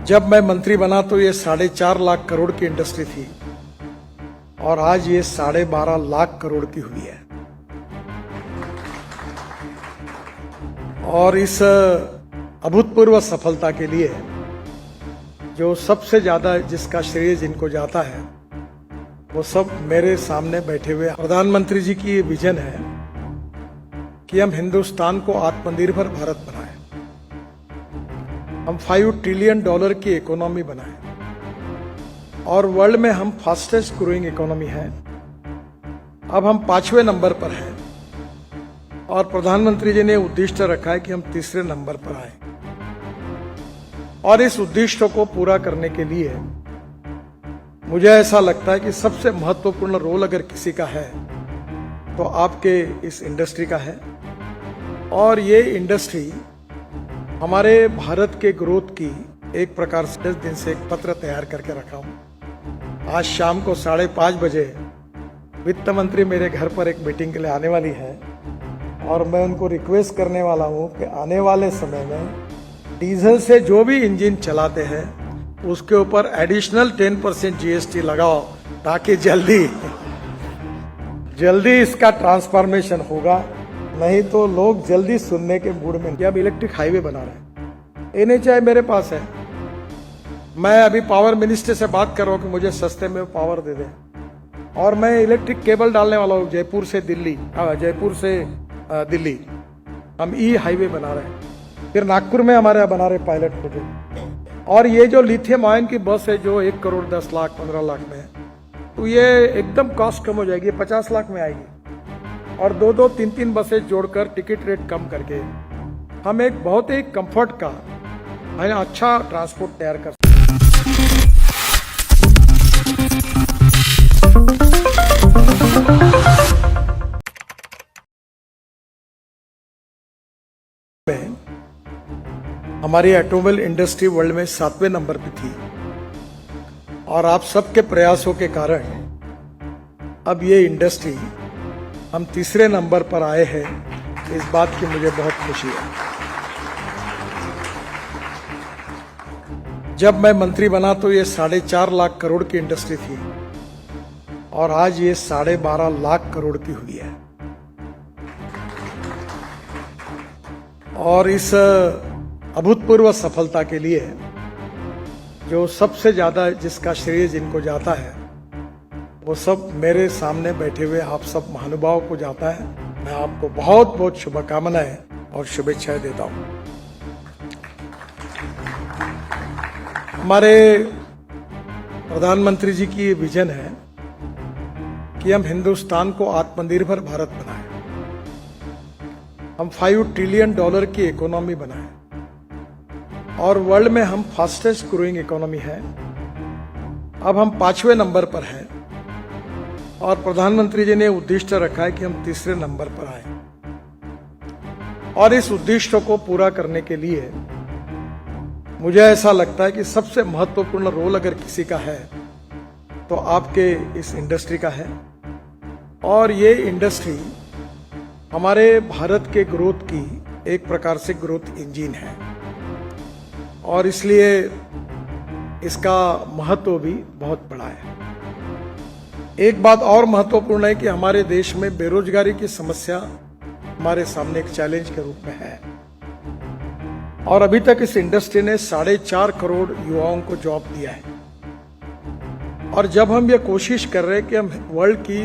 जब मैं मंत्री बना तो ये 4.5 लाख करोड़ की इंडस्ट्री थी और आज ये 12.5 लाख करोड़ की हुई है। और इस अभूतपूर्व सफलता के लिए जो सबसे ज्यादा जिसका श्रेय जिनको जाता है वो सब मेरे सामने बैठे हुए प्रधानमंत्री जी की ये विजन है कि हम हिंदुस्तान को आत्मनिर्भर भारत बनाएं, हम $5 ट्रिलियन की इकोनॉमी बनाएं और वर्ल्ड में हम फास्टेस्ट ग्रोइंग इकोनॉमी है। अब हम 5वें नंबर पर हैं और प्रधानमंत्री जी ने उद्देश्य रखा है कि हम 3रे नंबर पर आए। और इस उद्देश्य को पूरा करने के लिए मुझे ऐसा लगता है कि सबसे महत्वपूर्ण रोल अगर किसी का है तो आपके इस इंडस्ट्री का है। और ये इंडस्ट्री हमारे भारत के ग्रोथ की एक प्रकार से 10 दिन से एक पत्र तैयार करके रखा हूं। आज शाम को 5:30 बजे वित्त मंत्री मेरे घर पर एक मीटिंग के लिए आने वाली है और मैं उनको रिक्वेस्ट करने वाला हूं कि आने वाले समय में डीजल से जो भी इंजन चलाते हैं उसके ऊपर एडिशनल 10% जीएसटी लगाओ ताकि जल्दी इसका ट्रांसफॉर्मेशन होगा, नहीं तो लोग जल्दी सुनने के मूड में। अब इलेक्ट्रिक हाईवे बना रहे हैं, एनएचआई मेरे पास है, मैं अभी पावर मिनिस्टर से बात कर रहा हूं कि मुझे सस्ते में पावर दे दे। और मैं इलेक्ट्रिक केबल डालने वाला हूं जयपुर से दिल्ली हम ई हाईवे बना रहे हैं। फिर नागपुर में हमारे बना रहे पायलट प्रोजेक्ट। और ये जो लिथियम आयन की बस है जो 1 करोड़ 10 लाख 15 लाख में है, तो ये एकदम कॉस्ट कम हो जाएगी, 50 लाख में आएगी। और 2-2, 3-3 बसें जोड़कर टिकट रेट कम करके हम एक बहुत ही कंफर्ट का अच्छा ट्रांसपोर्ट तैयार कर हमारी ऑटोमोबाइल इंडस्ट्री वर्ल्ड में 7वें नंबर पे थी और आप सबके प्रयासों के कारण अब ये इंडस्ट्री हम 3रे नंबर पर आए हैं। इस बात की मुझे बहुत खुशी है। जब मैं मंत्री बना तो ये 4.5 लाख करोड़ की इंडस्ट्री थी और आज ये 12.5 लाख करोड़ की हुई है। और इस अभूतपूर्व सफलता के लिए जो सबसे ज्यादा जिसका श्रेय जिनको जाता है वो सब मेरे सामने बैठे हुए आप सब महानुभावों को जाता है। मैं आपको बहुत बहुत शुभकामनाएं और शुभेच्छाएं देता हूं। हमारे प्रधानमंत्री जी की ये विजन है कि हम हिंदुस्तान को आत्मनिर्भर भारत बनाएं, हम $5 ट्रिलियन की इकोनॉमी बनाएं और वर्ल्ड में हम फास्टेस्ट ग्रोइंग इकोनॉमी है। अब हम 5वें नंबर पर हैं और प्रधानमंत्री जी ने उद्देश्य रखा है कि हम 3रे नंबर पर आए। और इस उद्देश्य को पूरा करने के लिए मुझे ऐसा लगता है कि सबसे महत्वपूर्ण रोल अगर किसी का है तो आपके इस इंडस्ट्री का है। और ये इंडस्ट्री हमारे भारत के ग्रोथ की एक प्रकार से ग्रोथ इंजन है और इसलिए इसका महत्व भी बहुत बड़ा है। एक बात और महत्वपूर्ण है कि हमारे देश में बेरोजगारी की समस्या हमारे सामने एक चैलेंज के रूप में है और अभी तक इस इंडस्ट्री ने 4.5 करोड़ युवाओं को जॉब दिया है। और जब हम ये कोशिश कर रहे हैं कि हम वर्ल्ड की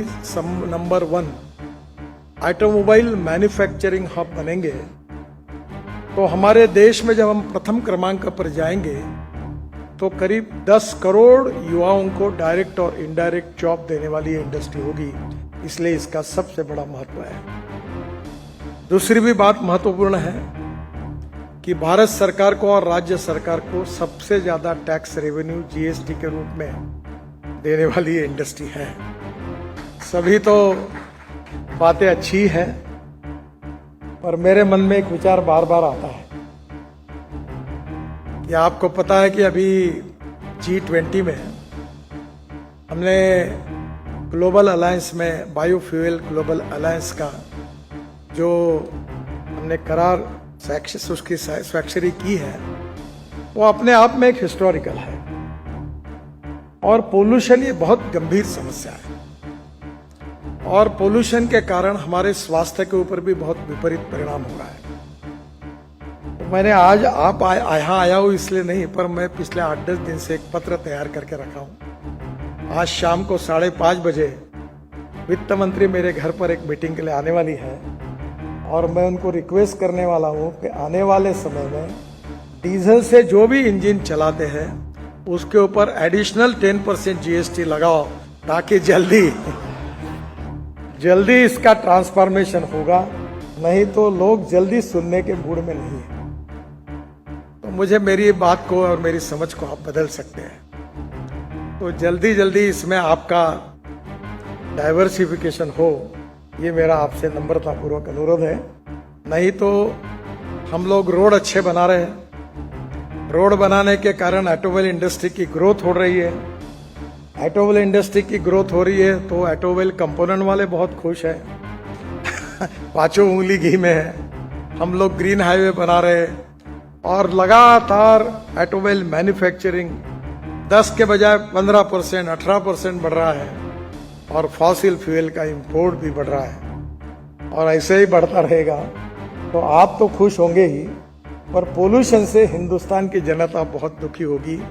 नंबर 1 ऑटोमोबाइल मैन्युफैक्चरिंग हब बनेंगे तो हमारे देश में जब हम प्रथम क्रमांक पर जाएंगे तो करीब 10 करोड़ युवाओं को डायरेक्ट और इनडायरेक्ट जॉब देने वाली इंडस्ट्री होगी। इसलिए इसका सबसे बड़ा महत्व है। दूसरी भी बात महत्वपूर्ण है कि भारत सरकार को और राज्य सरकार को सबसे ज्यादा टैक्स रेवेन्यू जीएसटी के रूप में देने वाली इंडस्ट्री है। सभी तो बातें अच्छी हैं पर मेरे मन में एक विचार बार बार आता है कि आपको पता है कि अभी G20 में हमने ग्लोबल अलायंस में बायोफ्यूल ग्लोबल अलायंस का जो हमने करार उसकी स्वाक्षरी की है वो अपने आप में एक हिस्टोरिकल है। और पोल्यूशन ये बहुत गंभीर समस्या है, और पोल्यूशन के कारण हमारे स्वास्थ्य के ऊपर भी बहुत विपरीत परिणाम हो रहा है। तो मैंने आज यहाँ आया हूँ इसलिए नहीं, पर मैं पिछले 8-10 दिन से एक पत्र तैयार करके रखा हूँ। आज शाम को 5:30 बजे वित्त मंत्री मेरे घर पर एक मीटिंग के लिए आने वाली है, और मैं उनको रिक्वेस्ट करने वाला हूँ कि आने वाले समय में डीजल से जो भी इंजन चलाते हैं उसके ऊपर एडिशनल 10% GST लगाओ, ताकि जल्दी इसका ट्रांसफॉर्मेशन होगा, नहीं तो लोग जल्दी सुनने के मूड में नहीं है। तो मुझे मेरी बात को और मेरी समझ को आप बदल सकते हैं। तो जल्दी इसमें आपका डाइवर्सिफिकेशन हो, ये मेरा आपसे नम्रतापूर्वक अनुरोध है। नहीं तो हम लोग रोड अच्छे बना रहे हैं, रोड बनाने के कारण ऑटोमोबाइल इंडस्ट्री की ग्रोथ हो रही है। ऑटोमोबाइल इंडस्ट्री की ग्रोथ हो रही है तो ऑटोमोबाइल कंपोनेंट वाले बहुत खुश हैं। पांचों उंगली घी में है। हम लोग ग्रीन हाईवे बना रहे हैं, और लगातार ऑटोमोबाइल मैन्युफैक्चरिंग 10 के बजाय 15%, 18% बढ़ रहा है, और फॉसिल फ्यूल का इंपोर्ट भी बढ़ रहा है, और ऐसे ही बढ़ता रहेगा। तो आप तो खुश होंगे ही, पर पोल्यूशन से हिंदुस्तान की जनता बहुत दुखी होगी।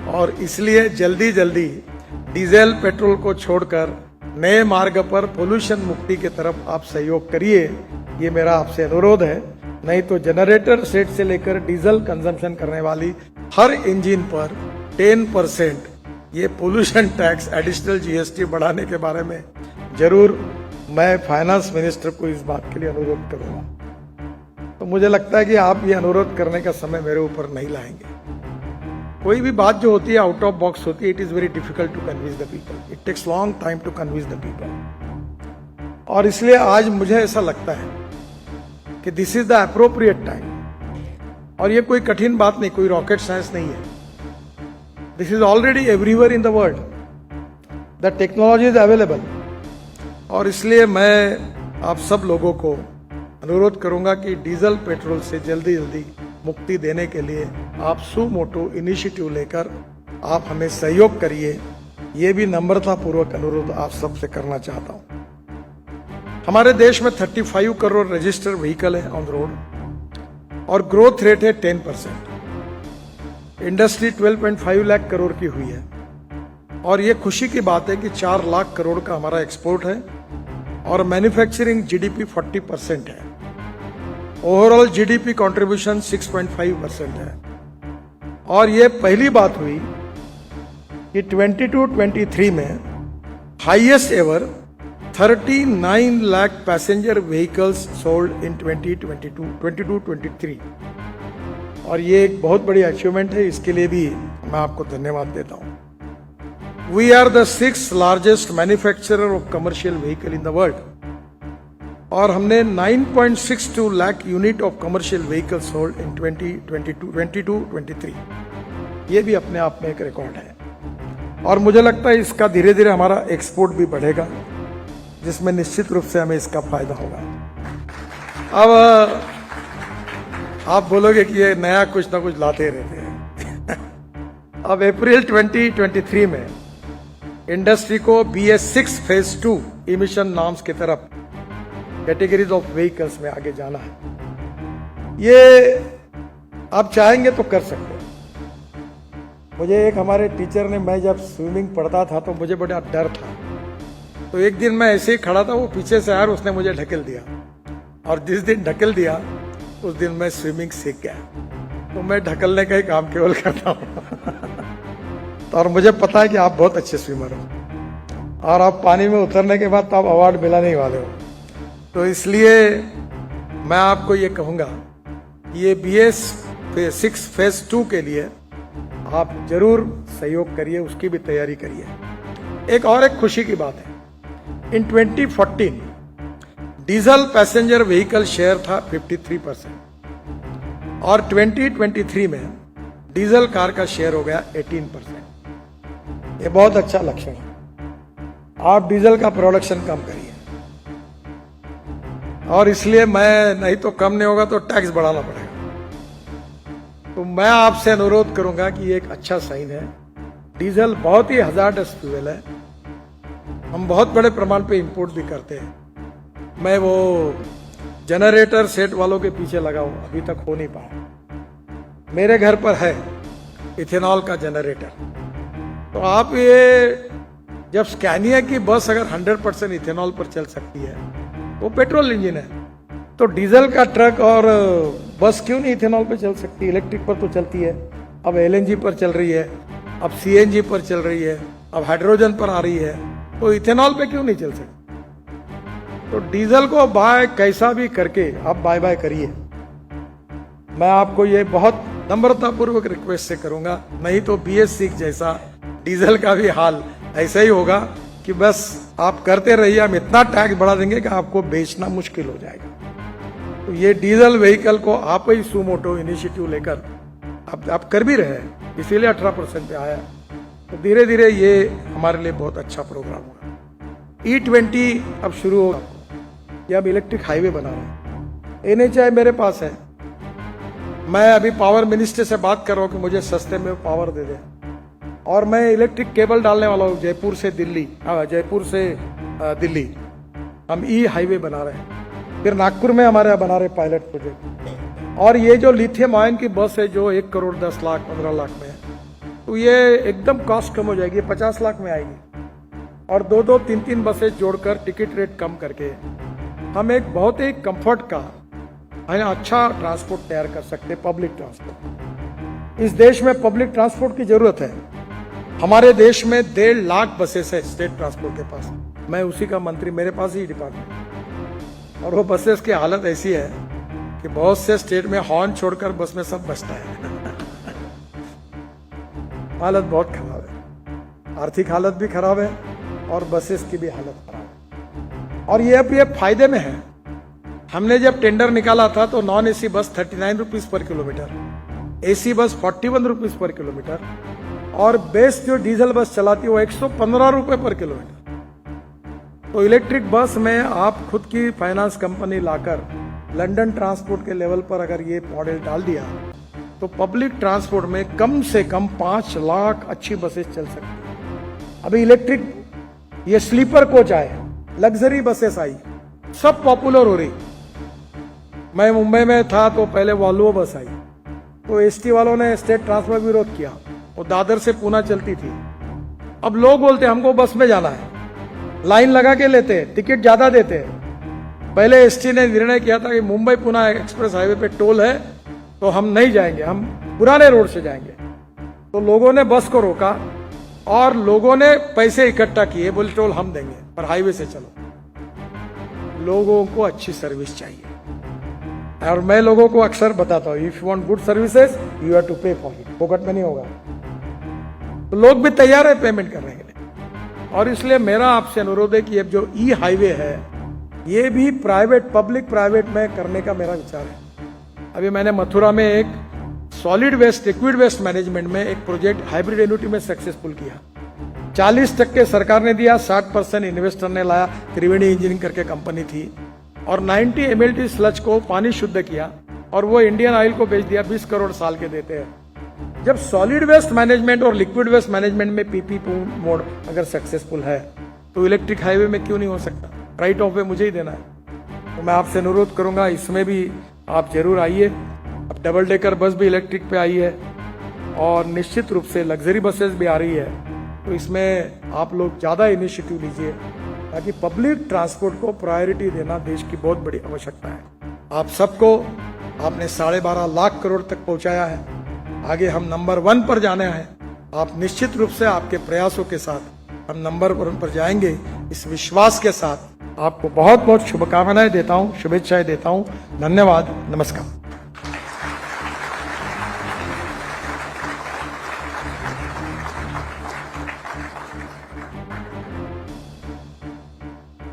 और इसलिए जल्दी डीजल पेट्रोल को छोड़कर नए मार्ग पर पोल्यूशन मुक्ति की तरफ आप सहयोग करिए, ये मेरा आपसे अनुरोध है। नहीं तो जनरेटर सेट से लेकर डीजल कंजम्पशन करने वाली हर इंजन पर 10% ये पोल्यूशन टैक्स एडिशनल GST बढ़ाने के बारे में जरूर मैं फाइनेंस मिनिस्टर को इस बात के लिए अनुरोध करूंगा। तो मुझे लगता है कि आप ये अनुरोध करने का समय मेरे ऊपर नहीं लाएंगे। कोई भी बात जो होती है आउट ऑफ बॉक्स होती है, it is very difficult to convince the people, it takes long time to convince the people. और इसलिए आज मुझे ऐसा लगता है कि this is the appropriate time. और ये कोई कठिन बात नहीं, कोई रॉकेट साइंस नहीं है। This is already everywhere in the world, the technology is available. और इसलिए मैं आप सब लोगों को अनुरोध करूंगा कि डीजल पेट्रोल से जल्दी मुक्ति देने के लिए आप सुमोटो इनिशिएटिव लेकर आप हमें सहयोग करिए, ये भी नम्रतापूर्वक अनुरोध आप सबसे करना चाहता हूं। हमारे देश में 35 करोड़ रजिस्टर्ड व्हीकल है ऑन रोड, और ग्रोथ रेट है 10%। इंडस्ट्री 12.5 लाख करोड़ की हुई है, और ये खुशी की बात है कि 4 लाख करोड़ का हमारा एक्सपोर्ट है, और मैन्युफैक्चरिंग GDP 40% है। ओवरऑल GDP कंट्रीब्यूशन 6.5% है। और ये पहली बात हुई कि 22-23 में highest ever 39 lakh passenger vehicles sold in 2022-23, और ये एक बहुत बड़ी अचीवमेंट है। इसके लिए भी मैं आपको धन्यवाद देता हूं। We are the 6th largest manufacturer of commercial vehicle in the world, और हमने 9.62 lakh unit of commercial vehicle sold in 2022-23। ये भी अपने आप में एक रिकॉर्ड है, और मुझे लगता है इसका धीरे धीरे हमारा एक्सपोर्ट भी बढ़ेगा, जिसमें निश्चित रूप से हमें इसका फायदा होगा। अब आप बोलोगे कि ये नया कुछ ना कुछ लाते रहते हैं। अब अप्रैल 2023 में इंडस्ट्री को BS6 फेज 2 इमिशन नॉर्म्स की तरफ कैटेगरीज ऑफ व्हीकल्स में आगे जाना है। ये आप चाहेंगे तो कर सकते हैं। मुझे एक हमारे टीचर ने, मैं जब स्विमिंग पढ़ता था तो मुझे बड़ा डर था, तो एक दिन मैं ऐसे ही खड़ा था, वो पीछे से आया और उसने मुझे ढकेल दिया, और जिस दिन ढकेल दिया उस दिन मैं स्विमिंग सीख गया। तो मैं ढकलने का ही काम केवल करता हूँ। तो और मुझे पता है कि आप बहुत अच्छे स्विमर हो, और आप पानी में उतरने के बाद तो आप अवार्ड मिलाने वाले हो। तो इसलिए मैं आपको ये कहूँगा, ये BS6 फेज 2 के लिए आप जरूर सहयोग करिए, उसकी भी तैयारी करिए। एक खुशी की बात है, इन 2014 डीजल पैसेंजर व्हीकल शेयर था 53%, और 2023 में डीजल कार का शेयर हो गया 18%। ये बहुत अच्छा लक्षण है। आप डीजल का प्रोडक्शन कम करिए, और इसलिए मैं, नहीं तो कम नहीं होगा तो टैक्स बढ़ाना पड़ेगा। तो मैं आपसे अनुरोध करूंगा कि ये एक अच्छा साइन है। डीजल बहुत ही हजार्डस फ्यूल है, हम बहुत बड़े प्रमाण पे इंपोर्ट भी करते हैं। मैं वो जनरेटर सेट वालों के पीछे लगा हूं, अभी तक हो नहीं पाया। मेरे घर पर है इथेनॉल का जनरेटर। तो आप ये जब स्कैनिया की बस अगर 100% इथेनॉल पर चल सकती है, वो पेट्रोल इंजन है, तो डीजल का ट्रक और बस क्यों नहीं इथेनॉल पर चल सकती? इलेक्ट्रिक पर तो चलती है, अब एलएनजी पर चल रही है, अब सीएनजी पर चल रही है, अब हाइड्रोजन पर आ रही है, तो इथेनॉल पे क्यों नहीं चल सकती? तो डीजल को बाय कैसा भी करके आप बाय बाय करिए। मैं आपको ये बहुत नम्रतापूर्वक रिक्वेस्ट से करूंगा, नहीं तो BS6 जैसा डीजल का भी हाल ऐसा ही होगा कि बस आप करते रहिए, हम इतना टैक्स बढ़ा देंगे कि आपको बेचना मुश्किल हो जाएगा। तो ये डीजल व्हीकल को आप ही सुमोटो इनिशिएटिव लेकर आप कर भी रहे हैं, इसीलिए 18% पे आया। तो धीरे धीरे ये हमारे लिए बहुत अच्छा प्रोग्राम होगा। E20 अब शुरू होगा, ये अब इलेक्ट्रिक हाईवे बना रहे हैं। NHAI मेरे पास है, मैं अभी पावर मिनिस्टर से बात कर रहा हूँ कि मुझे सस्ते में पावर दे दे, और मैं इलेक्ट्रिक केबल डालने वाला हूँ जयपुर से दिल्ली, हम हाईवे बना रहे हैं। फिर नागपुर में हमारे यहाँ बना रहे पायलट प्रोजेक्ट। और ये जो लिथियम आयन की बस है जो 1 करोड़ 10 लाख 15 लाख में है, तो ये एकदम कॉस्ट कम हो जाएगी, 50 लाख में आएगी। और 2-2 3-3 बसें जोड़कर टिकट रेट कम करके हम एक बहुत ही कंफर्ट का अच्छा ट्रांसपोर्ट तैयार कर सकते हैं, पब्लिक ट्रांसपोर्ट। इस देश में पब्लिक ट्रांसपोर्ट की जरूरत है। हमारे देश में 1.5 लाख बसेस है स्टेट ट्रांसपोर्ट के पास, मैं उसी का मंत्री, मेरे पास ही डिपार्टमेंट। और वो बसेस की हालत ऐसी है कि बहुत से स्टेट में हॉर्न छोड़कर बस में सब बचता है। हालत बहुत खराब है, आर्थिक हालत भी खराब है और बसेस की भी हालत खराब है। और ये अब ये फायदे में है। हमने जब टेंडर निकाला था तो नॉन AC बस 39 रुपीज पर किलोमीटर, AC बस 41 रुपीज पर किलोमीटर, और बेस्ट जो डीजल बस चलाती है वो 115 रुपए पर किलोमीटर। तो इलेक्ट्रिक बस में आप खुद की फाइनेंस कंपनी लाकर लंदन ट्रांसपोर्ट के लेवल पर अगर ये मॉडल डाल दिया तो पब्लिक ट्रांसपोर्ट में कम से कम 5 लाख अच्छी बसेस चल सकती है। अभी इलेक्ट्रिक ये स्लीपर कोच आए, लग्जरी बसेस आई, सब पॉपुलर हो रही। मैं मुंबई में था तो पहले वॉल्वो बस आई, तो ST वालों ने स्टेट ट्रांसपोर्ट विरोध किया, वो दादर से पूना चलती थी। अब लोग बोलते हमको बस में जाना है, लाइन लगा के लेते, टिकट ज्यादा देते। पहले ST ने निर्णय किया था कि मुंबई पुणे एक्सप्रेस हाईवे पे टोल है तो हम नहीं जाएंगे, हम पुराने रोड से जाएंगे। तो लोगों ने बस को रोका और लोगों ने पैसे इकट्ठा किए, बोले टोल हम देंगे पर हाईवे से चलो। लोगों को अच्छी सर्विस चाहिए और मैं लोगों को अक्सर बताता हूँ, if you want good services you have to pay for it, फोकट में नहीं होगा। तो लोग भी तैयार है पेमेंट करने के लिए। और इसलिए मेरा आपसे अनुरोध है कि अब जो हाईवे है ये भी प्राइवेट पब्लिक प्राइवेट में करने का मेरा विचार है। अभी मैंने मथुरा में एक solid waste liquid waste management में एक प्रोजेक्ट हाइब्रिड एन्युटी में सक्सेसफुल किया। 40% सरकार ने दिया, 60% इन्वेस्टर ने लाया, त्रिवेणी इंजीनियरिंग करके कंपनी थी, और 90 MLT स्लज को पानी शुद्ध किया और वो इंडियन ऑयल को बेच दिया, 20 करोड़ साल के देते हैं। जब सॉलिड वेस्ट मैनेजमेंट और लिक्विड वेस्ट मैनेजमेंट में PP मोड अगर सक्सेसफुल है तो इलेक्ट्रिक हाईवे में क्यों नहीं हो सकता? राइट ऑफ वे मुझे ही देना है। तो मैं आपसे अनुरोध करूंगा इसमें भी आप जरूर आइए। अब डबल डेकर बस भी इलेक्ट्रिक पे आई है और निश्चित रूप से लग्जरी बसेस भी आ रही है, तो इसमें आप लोग ज्यादा इनिशिएटिव लीजिए ताकि पब्लिक ट्रांसपोर्ट को प्रायोरिटी देना देश की बहुत बड़ी आवश्यकता है। आप सबको आपने 12.5 लाख करोड़ तक पहुंचाया है, आगे हम नंबर 1 पर जाने हैं। आप निश्चित रूप से आपके प्रयासों के साथ हम नंबर 1 पर जाएंगे, इस विश्वास के साथ आपको बहुत बहुत शुभकामनाएं देता हूं, शुभेच्छाएं देता हूं। धन्यवाद, नमस्कार।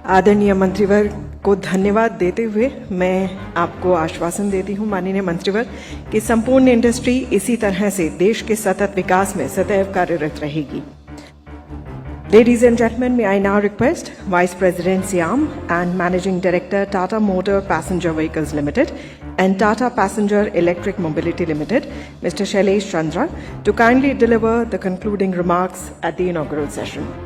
आदरणीय मंत्रीवर्ग को धन्यवाद देते हुए मैं आपको आश्वासन देती हूं माननीय मंत्रीवर्ग कि संपूर्ण इंडस्ट्री इसी तरह से देश के सतत विकास में सदैव कार्यरत रहेगी। Ladies and gentlemen, may I now request Vice President Siam and Managing Director Tata Motor Passenger Vehicles Limited, and Tata Passenger Electric Mobility Limited, Mr. Shailesh Chandra, to kindly deliver the concluding remarks at the inaugural session.